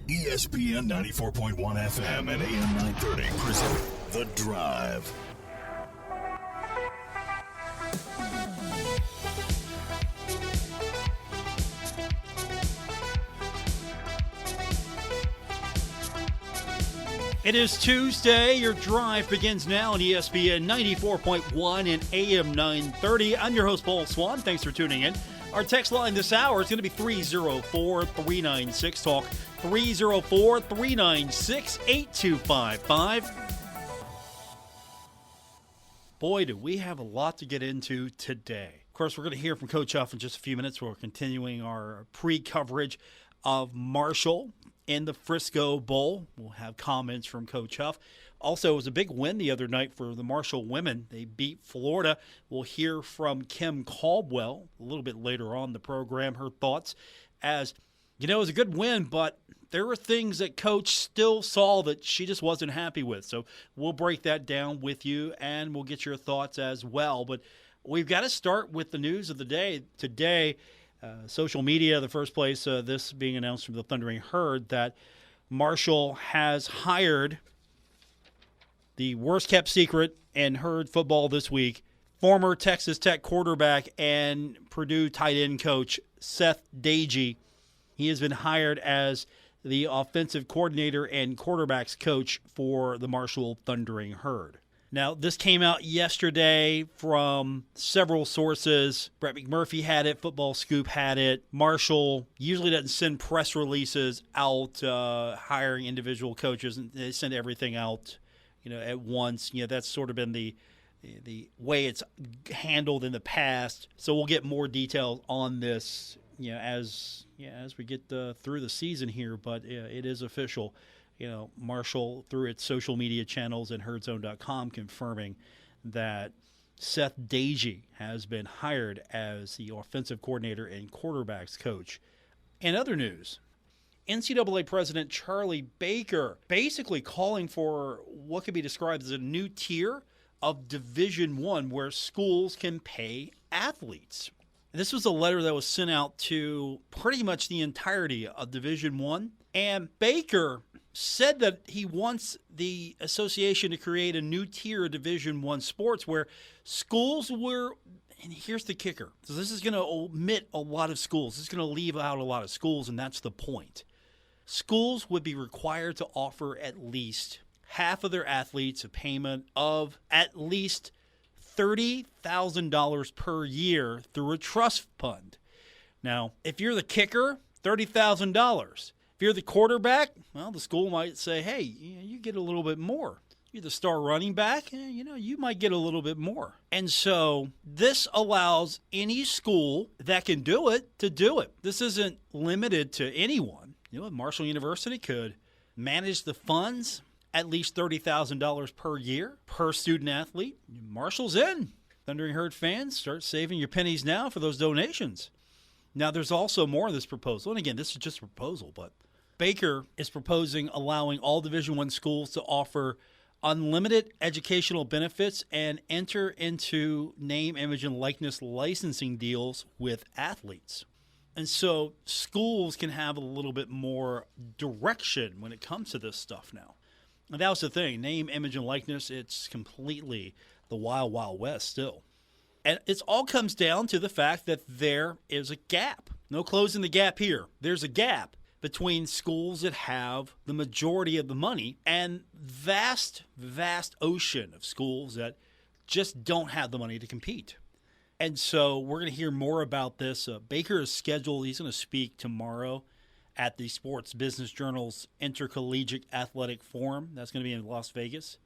ESPN 94.1 FM and AM 930 present The Drive. It is Tuesday. Your drive begins now on ESPN 94.1 and AM 930. I'm your host, Paul Swann. Thanks for tuning in. Our text line this hour is going to be 304-396-TALK, 304-396-8255. Boy, do we have a lot to get into today. Of course, we're going to hear from Coach Huff in just a few minutes. We're continuing our pre-coverage of Marshall in the Frisco Bowl. We'll have comments from Coach Huff. Also, it was a big win the other night for the Marshall women. They beat Florida. We'll hear from Kim Caldwell a little bit later on in the program, her thoughts. As, you know, it was a good win, but there were things that Coach still saw that she just wasn't happy with. So we'll break that down with you, and we'll get your thoughts as well. But we've got to start with the news of the day. Today, social media, the first place, this being announced from the Thundering Herd, that Marshall has hired the worst-kept secret in Herd football this week, former Texas Tech quarterback and Purdue tight end coach Seth Doege. He has been hired as the offensive coordinator and quarterbacks coach for the Marshall Thundering Herd. Now, this came out yesterday from several sources. Brett McMurphy had it. Football Scoop had it. Marshall usually doesn't send press releases out hiring individual coaches. They send everything out, at once. That's sort of been the way it's handled in the past. So we'll get more details on this, as we get through the season here. But it is official. Marshall, through its social media channels and herdzone.com, confirming that Seth Doege has been hired as the offensive coordinator and quarterbacks coach. In other news, NCAA President Charlie Baker basically calling for what could be described as a new tier of Division I where schools can pay athletes. This was a letter that was sent out to pretty much the entirety of Division I, and Baker said that he wants the association to create a new tier of Division I sports where schools were, and here's the kicker, so this is going to omit a lot of schools. This is going to leave out a lot of schools, and that's the point. Schools would be required to offer at least half of their athletes a payment of at least $30,000 per year through a trust fund. Now, if you're the kicker, $30,000. If you're the quarterback, well, the school might say, hey, you get a little bit more. You're the star running back, you might get a little bit more. And so this allows any school that can do it to do it. This isn't limited to anyone. Marshall University could manage the funds, at least $30,000 per year per student athlete. Marshall's in. Thundering Herd fans, start saving your pennies now for those donations. Now, there's also more of this proposal. And again, this is just a proposal, but Baker is proposing allowing all Division I schools to offer unlimited educational benefits and enter into name, image, and likeness licensing deals with athletes. And so schools can have a little bit more direction when it comes to this stuff now. And that was the thing. Name, image, and likeness, it's completely the wild, wild west still. And it all comes down to the fact that there is a gap. No closing the gap here. There's a gap between schools that have the majority of the money and vast, vast ocean of schools that just don't have the money to compete. And so we're going to hear more about this. Baker is scheduled. He's going to speak tomorrow at the Sports Business Journal's Intercollegiate Athletic Forum. That's going to be in Las Vegas.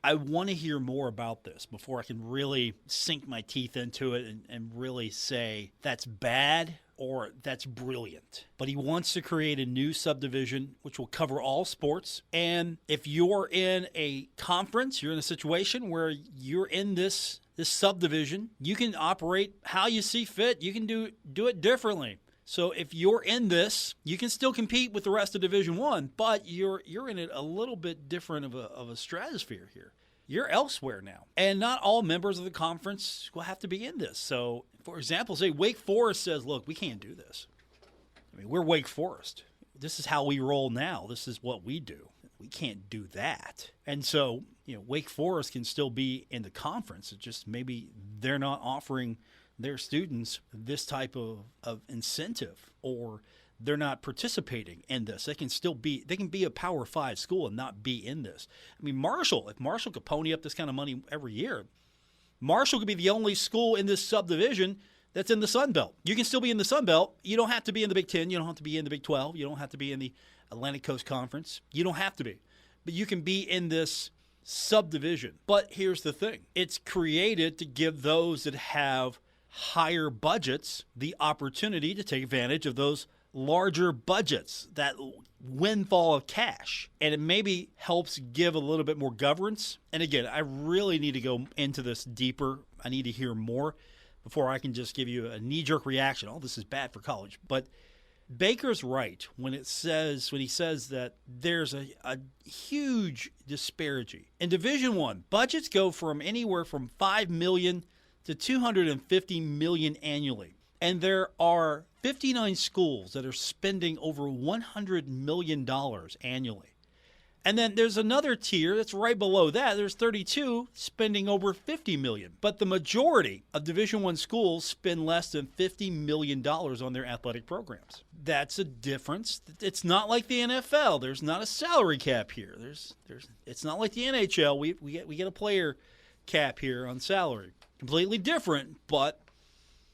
I want to hear more about this before I can really sink my teeth into it and really say that's bad or that's brilliant. But he wants to create a new subdivision which will cover all sports. And if you're in a conference, you're in a situation where you're in this subdivision, you can operate how you see fit. You can do it differently. So if you're in this, you can still compete with the rest of Division I, but you're in it a little bit different of a stratosphere here. You're elsewhere now. And not all members of the conference will have to be in this. So, for example, say Wake Forest says, look, we can't do this. I mean, we're Wake Forest. this is how we roll now. This is what we do. We can't do that. And so, Wake Forest can still be in the conference. It's just maybe they're not offering their students this type of incentive, or they're not participating in this. They can be a Power 5 school and not be in this. I mean, if Marshall could pony up this kind of money every year, Marshall could be the only school in this subdivision that's in the Sun Belt. You can still be in the Sun Belt. You don't have to be in the Big 10. You don't have to be in the Big 12. You don't have to be in the Atlantic Coast Conference. You don't have to be. But you can be in this subdivision. But here's the thing. It's created to give those that have higher budgets the opportunity to take advantage of those larger budgets, that windfall of cash. And it maybe helps give a little bit more governance. And again, I really need to go into this deeper. I need to hear more before I can just give you a knee-jerk reaction. Oh, this is bad for college. But Baker's right when he says that there's a huge disparity. In Division I, budgets go from anywhere from $5 million to $250 million annually. And there are 59 schools that are spending over $100 million annually. And then there's another tier that's right below that. There's 32 spending over $50 million. But the majority of Division I schools spend less than $50 million on their athletic programs. That's a difference. It's not like the NFL. There's not a salary cap here. It's not like the NHL. We get a player cap here on salary. Completely different, but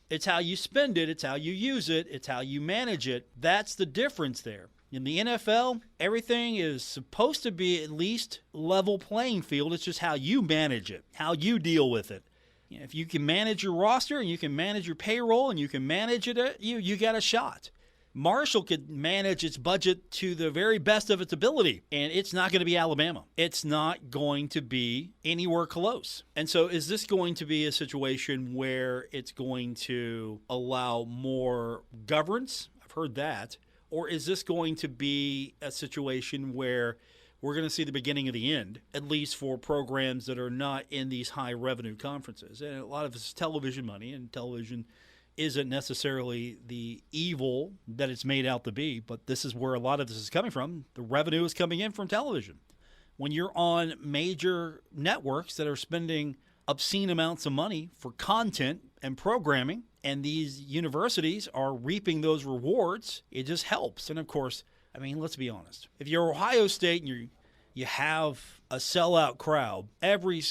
it's how you spend it. It's how you use it. It's how you manage it. That's the difference there. In the NFL, everything is supposed to be at least level playing field. It's just how you manage it, how you deal with it. If you can manage your roster and you can manage your payroll and you can manage it, you got a shot. Marshall could manage its budget to the very best of its ability, and it's not going to be Alabama. It's not going to be anywhere close. And so is this going to be a situation where it's going to allow more governance? I've heard that. Or is this going to be a situation where we're going to see the beginning of the end, at least for programs that are not in these high revenue conferences? And a lot of this is television money, and television isn't necessarily the evil that it's made out to be, but this is where a lot of this is coming from. The revenue is coming in from television. When you're on major networks that are spending obscene amounts of money for content and programming, and these universities are reaping those rewards, it just helps. And of course, I mean, let's be honest. If you're Ohio State and you have a sellout crowd, every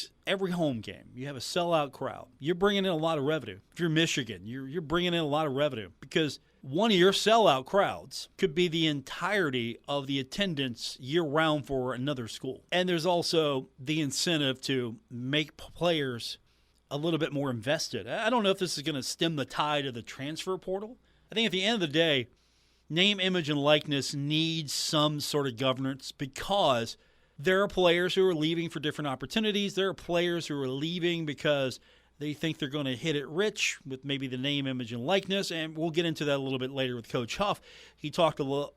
home game, you have a sellout crowd, you're bringing in a lot of revenue. If you're Michigan, you're bringing in a lot of revenue, because one of your sellout crowds could be the entirety of the attendance year-round for another school. And there's also the incentive to make players a little bit more invested. I don't know if this is going to stem the tide of the transfer portal. I think at the end of the day, name, image, and likeness needs some sort of governance, because there are players who are leaving for different opportunities. There are players who are leaving because they think they're going to hit it rich with maybe the name, image, and likeness. And we'll get into that a little bit later with Coach Huff. He talked a lot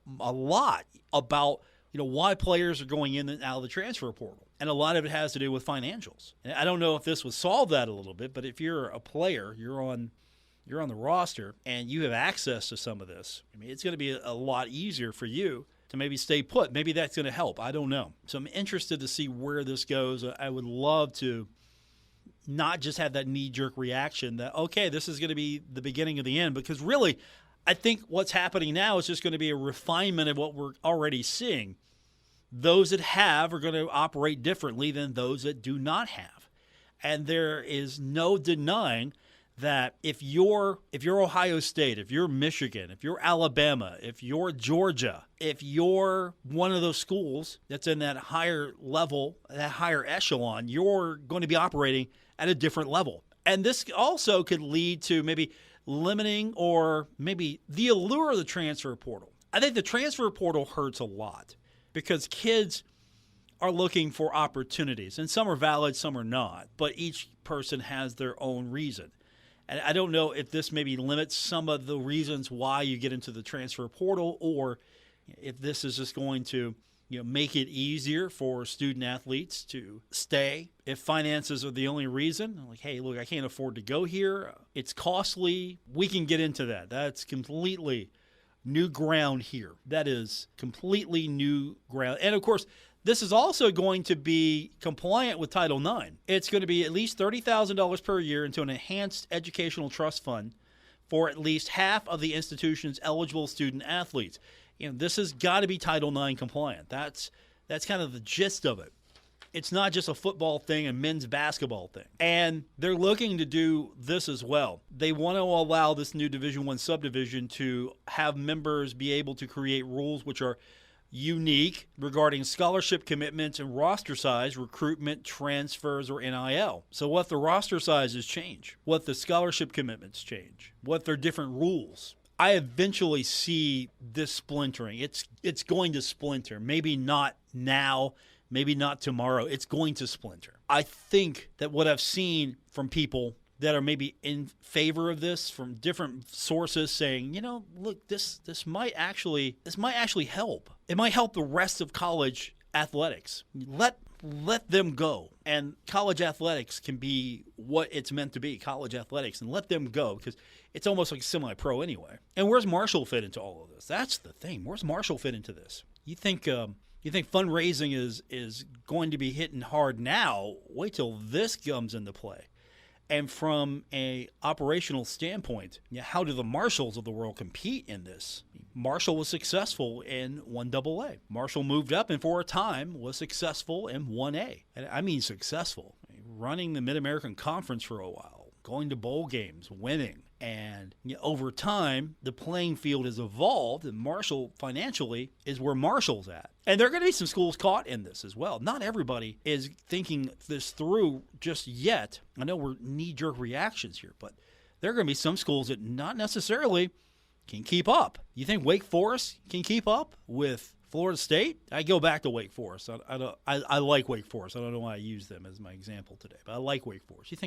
about why players are going in and out of the transfer portal. And a lot of it has to do with financials. And I don't know if this would solve that a little bit, but if you're a player, you're on the roster, and you have access to some of this, I mean, it's going to be a lot easier for you to maybe stay put. Maybe that's going to help. I don't know. So I'm interested to see where this goes. I would love to not just have that knee-jerk reaction that, okay, this is going to be the beginning of the end, because really, I think what's happening now is just going to be a refinement of what we're already seeing. Those that have are going to operate differently than those that do not have. And there is no denying that if you're Ohio State, if you're Michigan, if you're Alabama, if you're Georgia, if you're one of those schools that's in that higher level, that higher echelon, you're going to be operating at a different level. And this also could lead to maybe limiting or maybe the allure of the transfer portal. I think the transfer portal hurts a lot, because kids are looking for opportunities, and some are valid, some are not, but each person has their own reason. And I don't know if this maybe limits some of the reasons why you get into the transfer portal, or if this is just going to make it easier for student athletes to stay. If finances are the only reason, like, hey, look, I can't afford to go here, it's costly, we can get into that. That's completely new ground here. That is completely new ground. And, of course, this is also going to be compliant with Title IX. It's going to be at least $30,000 per year into an enhanced educational trust fund for at least half of the institution's eligible student athletes. This has got to be Title IX compliant. That's kind of the gist of it. It's not just a football thing, a men's basketball thing. And they're looking to do this as well. They want to allow this new Division I subdivision to have members be able to create rules which are unique regarding scholarship commitments and roster size, recruitment, transfers, or NIL. So what the roster sizes change, what the scholarship commitments change, what their different rules. I eventually see this splintering. It's going to splinter. Maybe not now, maybe not tomorrow. It's going to splinter. I think that what I've seen from people that are maybe in favor of this from different sources saying, look, this might actually help. It might help the rest of college athletics. Let them go. And college athletics can be what it's meant to be, college athletics, and let them go because it's almost like semi-pro anyway. And where's Marshall fit into all of this? That's the thing. Where's Marshall fit into this? You think fundraising is going to be hitting hard now? Wait till this comes into play. And from a operational standpoint, how do the Marshalls of the world compete in this? Marshall was successful in 1AA. Marshall moved up and for a time was successful in 1A. And I mean successful. Running the Mid-American Conference for a while, going to bowl games, winning. And over time, the playing field has evolved, and Marshall financially is where Marshall's at. And there are going to be some schools caught in this as well. Not everybody is thinking this through just yet. I know we're knee-jerk reactions here, but there are going to be some schools that not necessarily can keep up. You think Wake Forest can keep up with Florida State? I go back to Wake Forest. I like Wake Forest. I don't know why I use them as my example today, but I like Wake Forest. You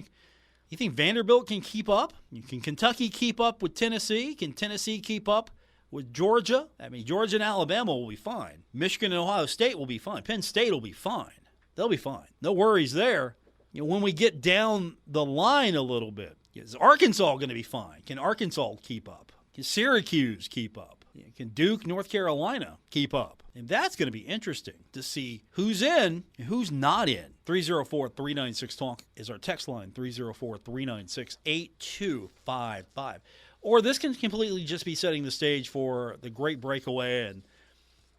think Vanderbilt can keep up? Can Kentucky keep up with Tennessee? Can Tennessee keep up with Georgia? Georgia and Alabama will be fine. Michigan and Ohio State will be fine. Penn State will be fine. They'll be fine. No worries there. When we get down the line a little bit, is Arkansas going to be fine? Can Arkansas keep up? Can Syracuse keep up? Can Duke, North Carolina keep up? And that's going to be interesting to see who's in and who's not in. 304-396-TALK is our text line, 304-396-8255. Or this can completely just be setting the stage for the great breakaway, and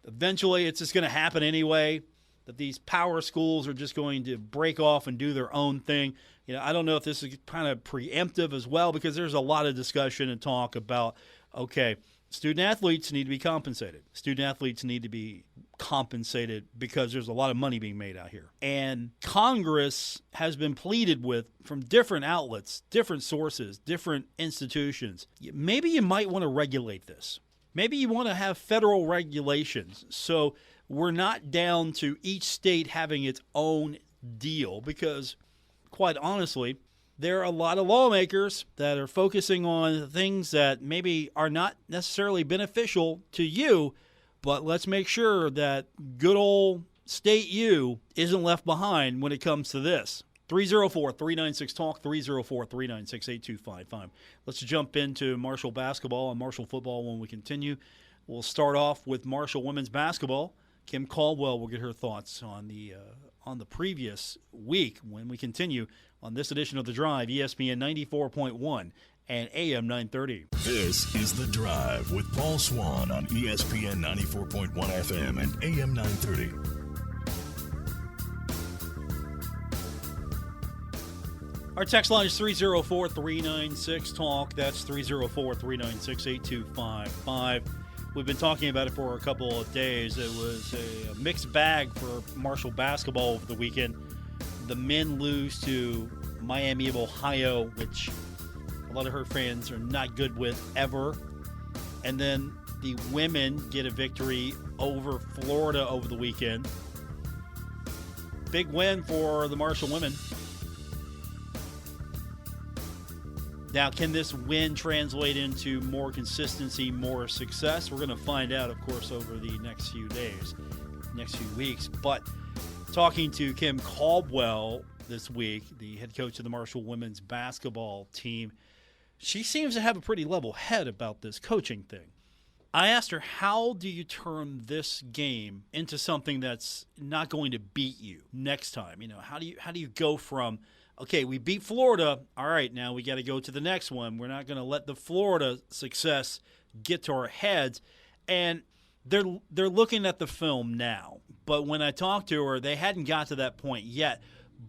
eventually it's just going to happen anyway, that these power schools are just going to break off and do their own thing. I don't know if this is kind of preemptive as well, because there's a lot of discussion and talk about, okay, student-athletes need to be compensated. Student-athletes need to be compensated because there's a lot of money being made out here. And Congress has been pleaded with from different outlets, different sources, different institutions. Maybe you might want to regulate this. Maybe you want to have federal regulations so we're not down to each state having its own deal, because, quite honestly, there are a lot of lawmakers that are focusing on things that maybe are not necessarily beneficial to you, but let's make sure that good old state U isn't left behind when it comes to this. 304-396-TALK, 304-396-8255. Let's jump into Marshall basketball and Marshall football when we continue. We'll start off with Marshall women's basketball. Kim Caldwell will get her thoughts on the previous week when we continue on this edition of The Drive, ESPN 94.1 and AM 930. This is The Drive with Paul Swann on ESPN 94.1 FM and AM 930. Our text line is 304-396-TALK. That's 304-396-8255. We've been talking about it for a couple of days. It was a mixed bag for Marshall basketball over the weekend. The men lose to Miami of Ohio, which a lot of her fans are not good with ever. And then the women get a victory over Florida over the weekend. Big win for the Marshall women. Now, can this win translate into more consistency, more success? We're going to find out, of course, over the next few days, next few weeks. But talking to Kim Caldwell this week, the head coach of the Marshall women's basketball team, she seems to have a pretty level head about this coaching thing. I asked her, how do you turn this game into something that's not going to beat you next time? How do you go from, okay, we beat Florida, all right, now we got to go to the next one. We're not going to let the Florida success get to our heads. And they're looking at the film now. But when I talked to her, they hadn't got to that point yet.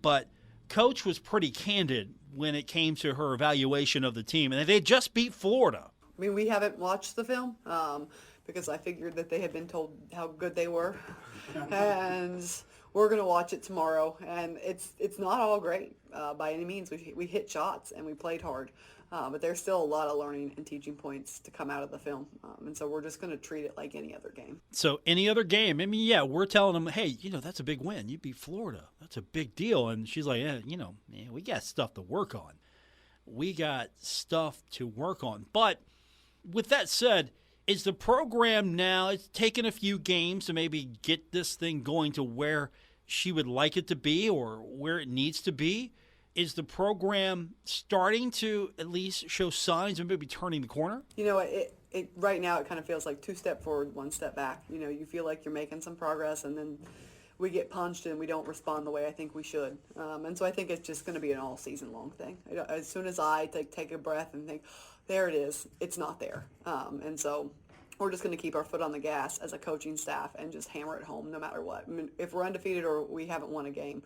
But Coach was pretty candid when it came to her evaluation of the team. And they just beat Florida. I mean, we haven't watched the film because I figured that they had been told how good they were. And we're going to watch it tomorrow. And it's not all great by any means. We hit shots and we played hard. But there's still a lot of learning and teaching points to come out of the film. And so we're just going to treat it like any other game. So any other game, I mean, yeah, we're telling them, hey, that's a big win. You beat Florida. That's a big deal. And she's like, yeah, man, we got stuff to work on. But with that said, is the program now, it's taken a few games to maybe get this thing going to where she would like it to be or where it needs to be? Is the program starting to at least show signs of maybe turning the corner? It right now it kind of feels like 2 steps forward, 1 step back. You feel like you're making some progress, and then we get punched and we don't respond the way I think we should. And so I think it's just going to be an all season long thing. As soon as I take a breath and think, there it is, it's not there. And so we're just going to keep our foot on the gas as a coaching staff and just hammer it home no matter what. I mean, if we're undefeated or we haven't won a game,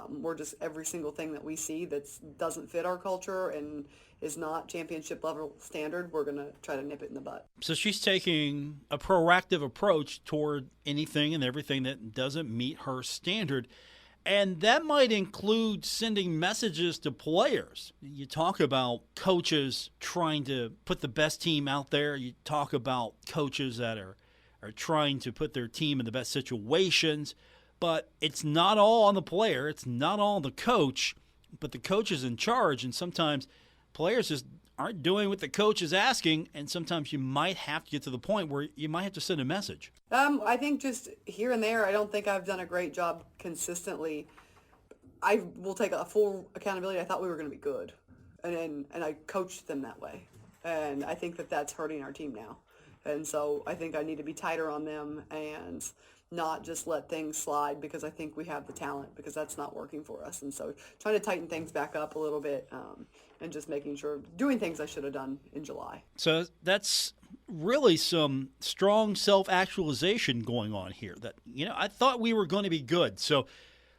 we're just every single thing that we see that doesn't fit our culture and is not championship level standard, we're going to try to nip it in the butt. So she's taking a proactive approach toward anything and everything that doesn't meet her standard. And that might include sending messages to players. You talk about coaches trying to put the best team out there. You talk about coaches that are trying to put their team in the best situations. But it's not all on the player. It's not all on the coach. But the coach is in charge. And sometimes players just aren't doing what the coach is asking. And sometimes you might have to get to the point where you might have to send a message. I think just here and there, I don't think I've done a great job consistently. I will take a full accountability. I thought we were going to be good, and I coached them that way. And I think that that's hurting our team now. And so I think I need to be tighter on them and not just let things slide because I think we have the talent, because that's not working for us. And so trying to tighten things back up a little bit and just making sure, doing things I should have done in July. So that's really some strong self-actualization going on here that, I thought we were going to be good. So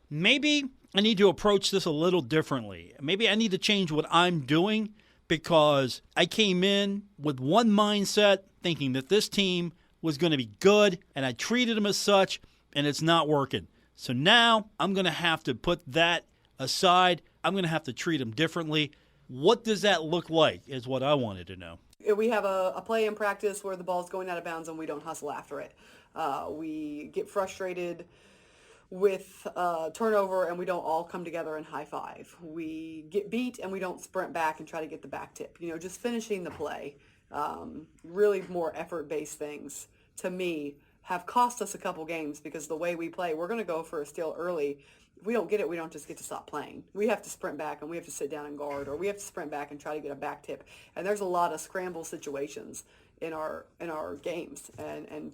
maybe I need to approach this a little differently. Maybe I need to change what I'm doing because I came in with one mindset thinking that this team was going to be good, and I treated them as such, and it's not working. So now I'm going to have to put that aside. I'm going to have to treat them differently. What does that look like is what I wanted to know. We have a play in practice where the ball's going out of bounds and we don't hustle after it. We get frustrated with turnover and we don't all come together and high five. We get beat and we don't sprint back and try to get the back tip. Just finishing the play. Really more effort-based things, to me, have cost us a couple games because the way we play, we're going to go for a steal early. If we don't get it, we don't just get to stop playing. We have to sprint back and we have to sit down and guard, or we have to sprint back and try to get a back tip. And there's a lot of scramble situations in our games and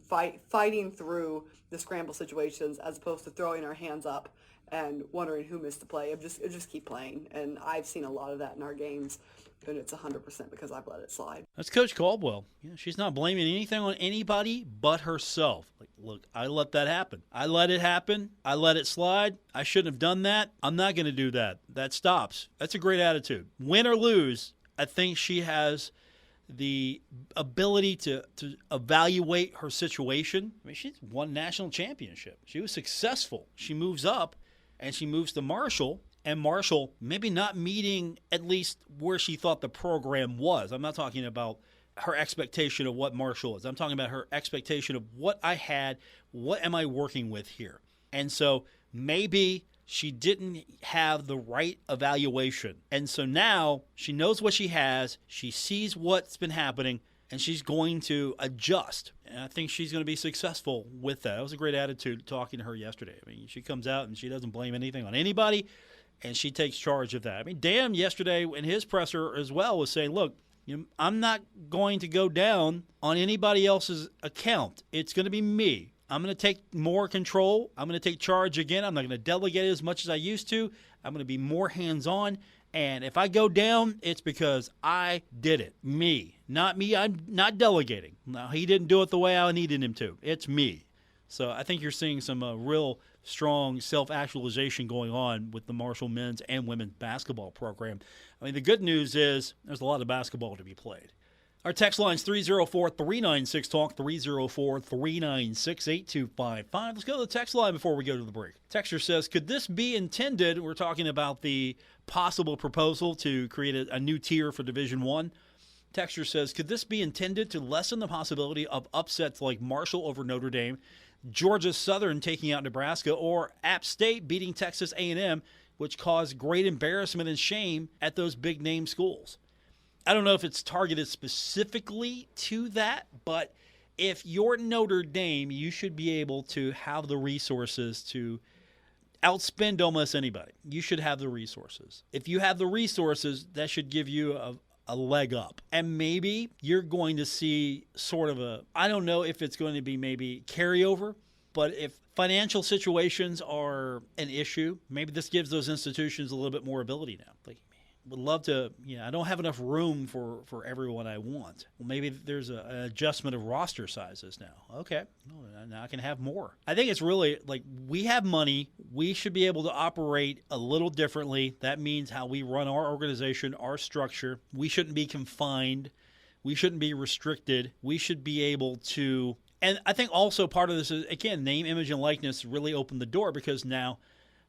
fighting through the scramble situations as opposed to throwing our hands up and wondering who missed the play. Just keep playing. And I've seen a lot of that in our games. And it's 100% because I've let it slide. That's Coach Caldwell. She's not blaming anything on anybody but herself. Look, I let that happen. I let it happen. I let it slide. I shouldn't have done that. I'm not going to do that. That stops. That's a great attitude. Win or lose, I think she has the ability to evaluate her situation. I mean, she's won national championship. She was successful. She moves up, and she moves to Marshall. And Marshall maybe not meeting at least where she thought the program was. I'm not talking about her expectation of what Marshall is. I'm talking about her expectation of what I had, what am I working with here? And so maybe she didn't have the right evaluation. And so now she knows what she has. She sees what's been happening, and she's going to adjust. And I think she's going to be successful with that. It was a great attitude talking to her yesterday. I mean, she comes out and she doesn't blame anything on anybody. And she takes charge of that. I mean, Dan yesterday in his presser as well was saying, look, I'm not going to go down on anybody else's account. It's going to be me. I'm going to take more control. I'm going to take charge again. I'm not going to delegate as much as I used to. I'm going to be more hands-on. And if I go down, it's because I did it. Me. Not me. I'm not delegating. No, he didn't do it the way I needed him to. It's me. So I think you're seeing some real strong self-actualization going on with the Marshall men's and women's basketball program. I mean, the good news is there's a lot of basketball to be played. Our text line is 304-396-TALK, 304-396-8255. Let's go to the text line before we go to the break. Texter says, could this be intended? We're talking about the possible proposal to create a new tier for Division I. Texter says, could this be intended to lessen the possibility of upsets like Marshall over Notre Dame, Georgia Southern taking out Nebraska, or App State beating Texas A&M, which caused great embarrassment and shame at those big-name schools? I don't know if it's targeted specifically to that, but if you're Notre Dame, you should be able to have the resources to outspend almost anybody. You should have the resources. If you have the resources, that should give you a leg up. And maybe you're going to see sort of I don't know if it's going to be maybe carryover, but if financial situations are an issue, maybe this gives those institutions a little bit more ability now. Like, would love to, I don't have enough room for everyone I want. Well, maybe there's an adjustment of roster sizes now. Okay, now I can have more. I think it's really like we have money. We should be able to operate a little differently. That means how we run our organization, our structure. We shouldn't be confined. We shouldn't be restricted. We should be able to, and I think also part of this is, again, name, image, and likeness really opened the door because now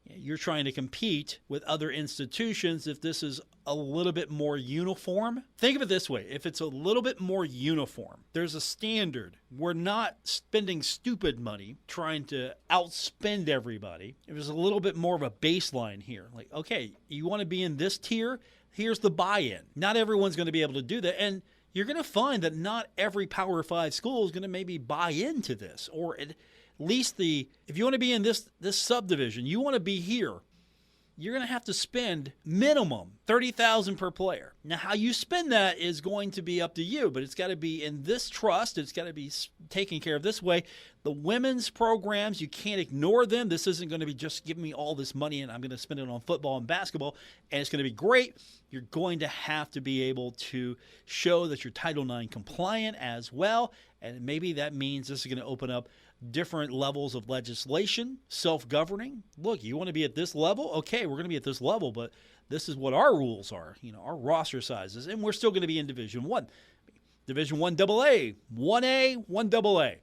you're trying to compete with other institutions. If this is a little bit more uniform, think of it this way. If it's a little bit more uniform, there's a standard. We're not spending stupid money trying to outspend everybody. If there's a little bit more of a baseline here, like, okay, you want to be in this tier? Here's the buy-in. Not everyone's going to be able to do that. And you're going to find that not every Power 5 school is going to maybe buy into this, or at least if you want to be in this subdivision, you want to be here, you're going to have to spend minimum $30,000 per player. Now, how you spend that is going to be up to you, but it's got to be in this trust. It's got to be taken care of this way. The women's programs, you can't ignore them. This isn't going to be just give me all this money and I'm going to spend it on football and basketball, and it's going to be great. You're going to have to be able to show that you're Title IX compliant as well, and maybe that means this is going to open up different levels of legislation, self-governing. Look, you want to be at this level? Okay, we're going to be at this level, but this is what our rules are, our roster sizes, and we're still going to be in Division I. Division I AA, 1A, 1AA.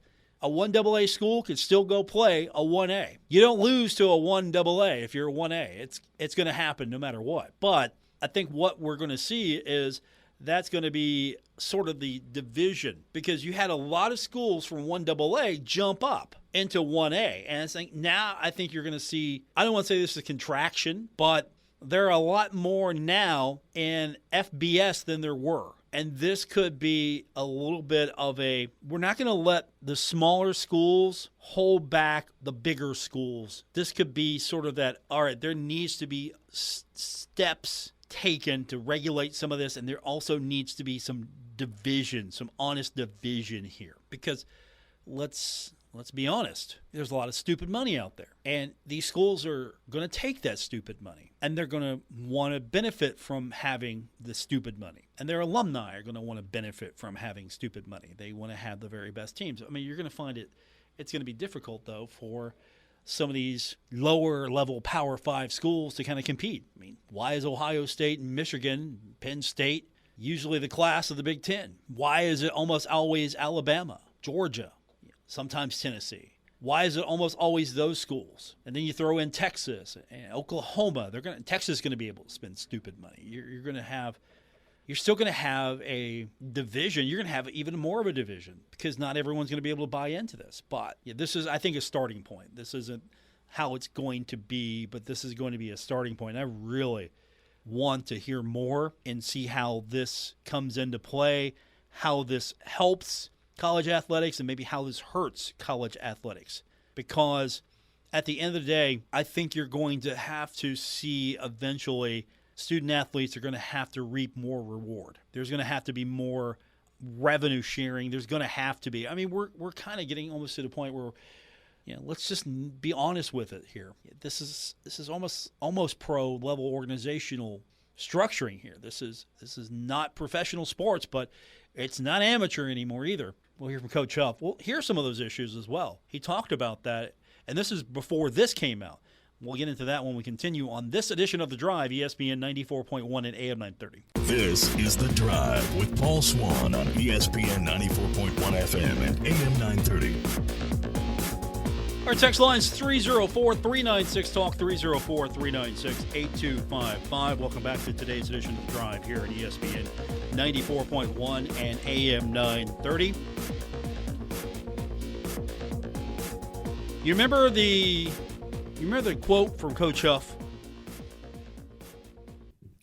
A 1AA school could still go play a 1A. You don't lose to a 1AA if you're a 1A. It's going to happen no matter what. But I think what we're going to see is that's going to be sort of the division, because you had a lot of schools from 1AA jump up into 1A. And now I think you're going to see, I don't want to say this is a contraction, but there are a lot more now in FBS than there were. And this could be a little bit of we're not going to let the smaller schools hold back the bigger schools. This could be sort of that, all right, there needs to be steps taken to regulate some of this, and there also needs to be some division, some honest division here, because let's be honest, there's a lot of stupid money out there, and these schools are going to take that stupid money, and they're going to want to benefit from having the stupid money, and their alumni are going to want to benefit from having stupid money. They want to have the very best teams. I mean, you're going to find it's going to be difficult, though, for some of these lower level Power 5 schools to kind of compete. I mean, why is Ohio State and Michigan, Penn State usually the class of the Big Ten? Why is it almost always Alabama, Georgia, sometimes Tennessee? Why is it almost always those schools? And then you throw in Texas and Oklahoma. Texas is going to be able to spend stupid money. You're still going to have a division. You're going to have even more of a division because not everyone's going to be able to buy into this. But this is, I think, a starting point. This isn't how it's going to be, but this is going to be a starting point. I really want to hear more and see how this comes into play, how this helps college athletics, and maybe how this hurts college athletics. Because at the end of the day, I think you're going to have to see eventually student athletes are going to have to reap more reward. There's going to have to be more revenue sharing. There's going to have to be. I mean, we're kind of getting almost to the point where, let's just be honest with it here. This is almost pro level organizational structuring here. This is not professional sports, but it's not amateur anymore either. We'll hear from Coach Huff. We'll hear some of those issues as well. He talked about that, and this is before this came out. We'll get into that when we continue on this edition of The Drive, ESPN 94.1 and AM 930. This is The Drive with Paul Swann on ESPN 94.1 FM and AM 930. Our text line's 304-396-TALK, 304-396-8255. Welcome back to today's edition of The Drive here at ESPN 94.1 and AM 930. You remember the quote from Coach Huff?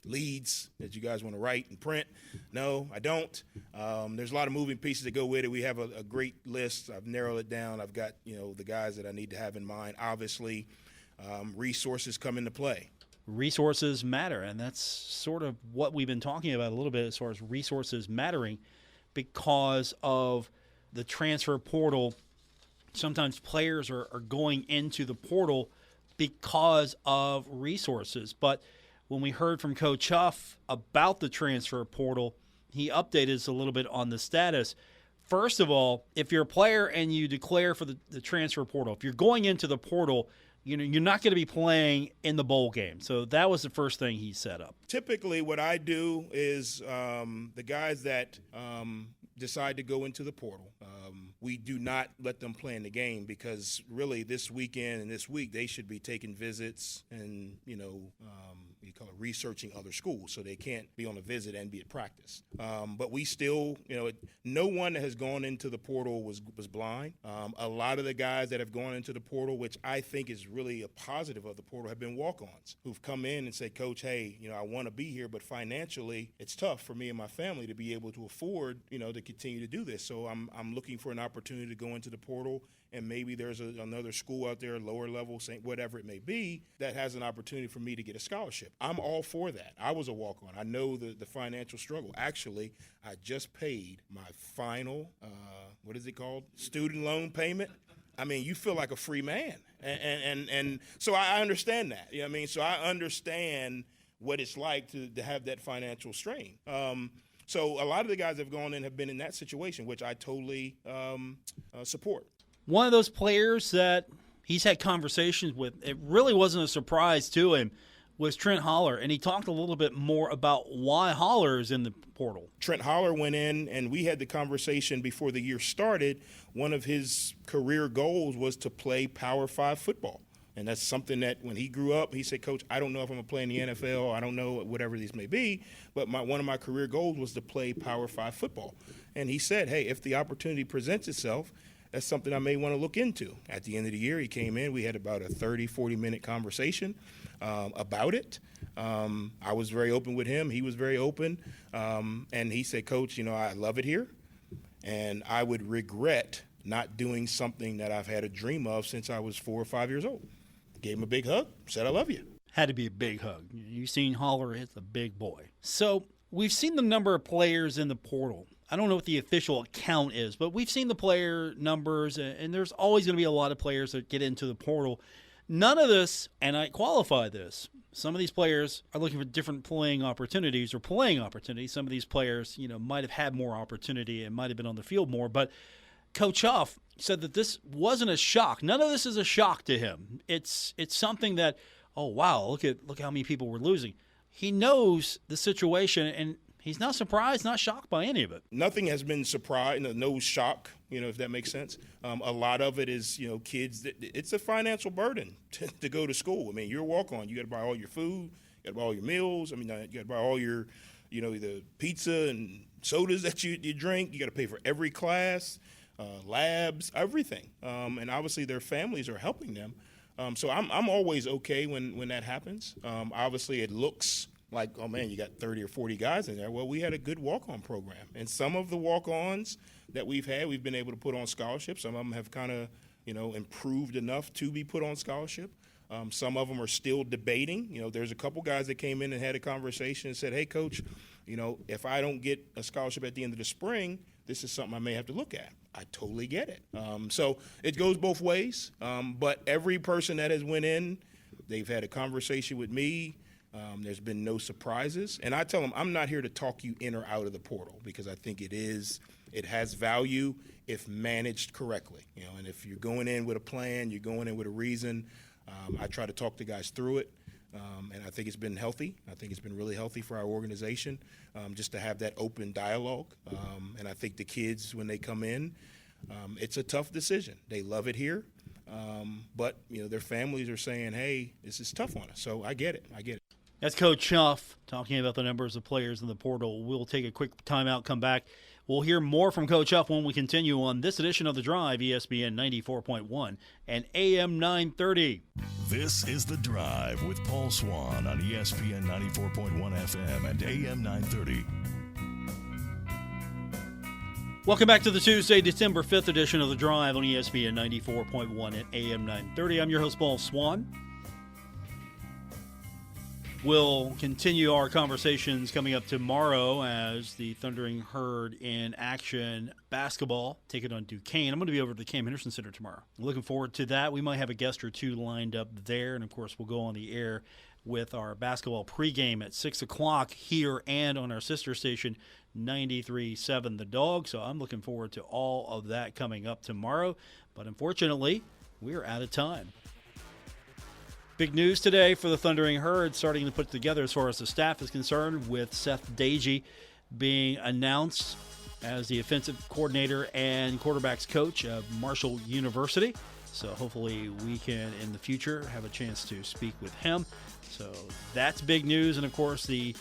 Leads that you guys want to write and print. No, I don't. There's a lot of moving pieces that go with it. We have a great list. I've narrowed it down. I've got, the guys that I need to have in mind. Obviously, resources come into play. Resources matter, and that's sort of what we've been talking about a little bit as far as resources mattering because of the transfer portal. Sometimes players are going into the portal because of resources. But when we heard from Coach Huff about the transfer portal, he updated us a little bit on the status. First of all, if you're a player and you declare for the transfer portal, if you're going into the portal, you're not going to be playing in the bowl game. So that was the first thing he set up. Typically what I do is the guys that decide to go into the portal, we do not let them play in the game because really this weekend and this week they should be taking visits and, you call it researching other schools, so they can't be on a visit and be at practice. But we still, no one that has gone into the portal was blind. A lot of the guys that have gone into the portal, which I think is really a positive of the portal, have been walk-ons who've come in and said, Coach, hey, I want to be here, but financially it's tough for me and my family to be able to afford, to continue to do this. So I'm looking for an opportunity to go into the portal, and maybe there's another school out there, lower level, whatever it may be, that has an opportunity for me to get a scholarship. I'm all for that. I was a walk-on. I know the financial struggle. Actually, I just paid my final, what is it called? Student loan payment. I mean, you feel like a free man. And so I understand that. You know what I mean? So I understand what it's like to have that financial strain. So a lot of the guys that have gone in have been in that situation, which I totally support. One of those players that he's had conversations with, it really wasn't a surprise to him, was Trent Holler. And he talked a little bit more about why Holler is in the portal. Trent Holler went in, and we had the conversation before the year started. One of his career goals was to play Power 5 football. And that's something that when he grew up, he said, Coach, I don't know if I'm going to play in the NFL. I don't know, whatever these may be. But one of my career goals was to play Power 5 football. And he said, hey, if the opportunity presents itself, that's something I may want to look into. At the end of the year, he came in. We had about a 30, 40-minute conversation about it. I was very open with him. He was very open. And he said, Coach, I love it here. And I would regret not doing something that I've had a dream of since I was 4 or 5 years old. Gave him a big hug, said I love you. Had to be a big hug. You've seen Holler hit the big boy. So we've seen the number of players in the portal. I don't know what the official account is, but we've seen the player numbers, and there's always going to be a lot of players that get into the portal. None of this, and I qualify this, some of these players are looking for different playing opportunities. Some of these players, might have had more opportunity and might have been on the field more, but Coach Huff said that this wasn't a shock. None of this is a shock to him. It's something that, oh wow, look how many people we're losing. He knows the situation, and he's not surprised, not shocked by any of it. Nothing has been surprised, no shock, if that makes sense. A lot of it is, kids, it's a financial burden to go to school. I mean, you're a walk-on. You got to buy all your food, you got to buy all your meals. I mean, you got to buy all your, the pizza and sodas that you drink. You got to pay for every class, labs, everything. And obviously their families are helping them. So I'm always okay when that happens. Obviously it looks like, oh, man, you got 30 or 40 guys in there. Well, we had a good walk-on program. And some of the walk-ons that we've had, we've been able to put on scholarships. Some of them have kind of, improved enough to be put on scholarship. Some of them are still debating. There's a couple guys that came in and had a conversation and said, hey, Coach, if I don't get a scholarship at the end of the spring, this is something I may have to look at. I totally get it. So it goes both ways. But every person that has went in, they've had a conversation with me. There's been no surprises. And I tell them I'm not here to talk you in or out of the portal because I think it has value if managed correctly. And if you're going in with a plan, you're going in with a reason, I try to talk the guys through it. And I think it's been healthy. I think it's been really healthy for our organization just to have that open dialogue. And I think the kids, when they come in, it's a tough decision. They love it here. But, their families are saying, hey, this is tough on us. So I get it. That's Coach Huff talking about the numbers of players in the portal. We'll take a quick timeout, come back. We'll hear more from Coach Huff when we continue on this edition of The Drive, ESPN 94.1 and AM 930. This is The Drive with Paul Swann on ESPN 94.1 FM and AM 930. Welcome back to the Tuesday, December 5th edition of The Drive on ESPN 94.1 and AM 930. I'm your host, Paul Swann. We'll continue our conversations coming up tomorrow as the Thundering Herd in action basketball take it on Duquesne. I'm going to be over at the Cam Henderson Center tomorrow. Looking forward to that. We might have a guest or two lined up there, and of course we'll go on the air with our basketball pregame at 6 o'clock here and on our sister station 93.7 The Dog. So I'm looking forward to all of that coming up tomorrow. But unfortunately, we're out of time. Big news today for the Thundering Herd starting to put together as far as the staff is concerned, with Seth Doege being announced as the offensive coordinator and quarterbacks coach of Marshall University. So hopefully we can, in the future, have a chance to speak with him. So that's big news. And, of course, the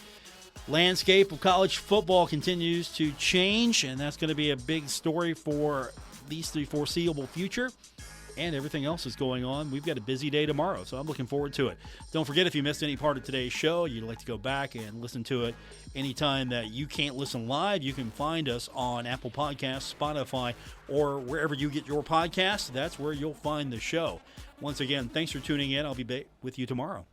landscape of college football continues to change, and that's going to be a big story for at least the foreseeable future. And everything else is going on. We've got a busy day tomorrow, so I'm looking forward to it. Don't forget, if you missed any part of today's show, you'd like to go back and listen to it anytime that you can't listen live, you can find us on Apple Podcasts, Spotify, or wherever you get your podcasts. That's where you'll find the show. Once again, thanks for tuning in. I'll be back with you tomorrow.